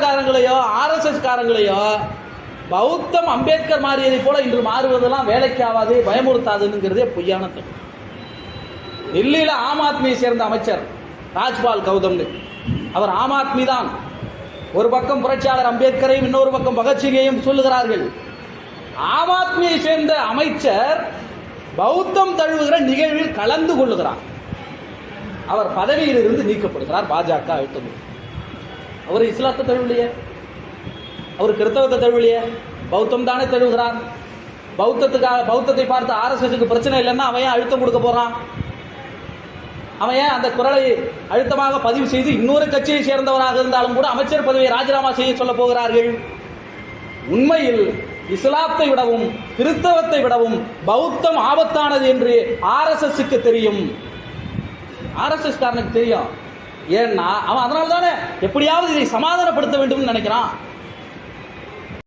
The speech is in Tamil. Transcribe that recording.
காரங்களையோ ஆர்எஸ்எஸ் காரங்களையோ பௌத்தம் அம்பேத்கர் மாறியதை போல இன்று மாறுவதெல்லாம் வேலைக்கு ஆகாது, பயமுறுத்தாதுங்கிறதே பொய்யான தப்பு. டெல்லியில் ஆம் ஆத்மியை சேர்ந்த அமைச்சர் ராஜ்பால் கௌதம்னு, அவர் ஆம் ஆத்மி தான். ஒரு பக்கம் புரட்சியாளர் அம்பேத்கரையும் இன்னொரு பக்கம் பகத்சிங்கையும் சொல்லுகிறார்கள். ஆம் ஆத்மியை சேர்ந்த அமைச்சர் பௌத்தம் தழுவுகிற நிகழ்வில் கலந்து கொள்ளுகிறார். அவர் பதவியில் இருந்து நீக்கப்படுகிறார். பாஜக அழுத்தம். அவர் இஸ்லாத்தை தழுவலையே, அவர் கிறிஸ்தவத்தை தழுவலையே, பௌத்தம் தானே தழுவுகிறார். பௌத்தத்தை பார்த்து ஆர்எஸ்எஸ்க்கு பிரச்சனை இல்லைன்னா அவன் ஏன் அழுத்தம் கொடுக்க போறான்? அவன் ஏன் அந்த குரலை அழுத்தமாக பதிவு செய்து இன்னொரு கட்சியை சேர்ந்தவராக இருந்தாலும் கூட அமைச்சர் பதவியை ராஜினாமா செய்ய சொல்ல போகிறார்கள்? உண்மையில் இஸ்லாத்தை விடவும் கிறிஸ்தவத்தை விடவும் பௌத்தம் ஆபத்தானது என்று ஆர்எஸ்எஸ்க்கு தெரியும். ஆர்எஸ்எஸ் காரனுக்கு தெரியும். ஏன்னா அவன் அதனால தானே எப்படியாவது இதை சமாதானப்படுத்த வேண்டும் நினைக்கிறான்.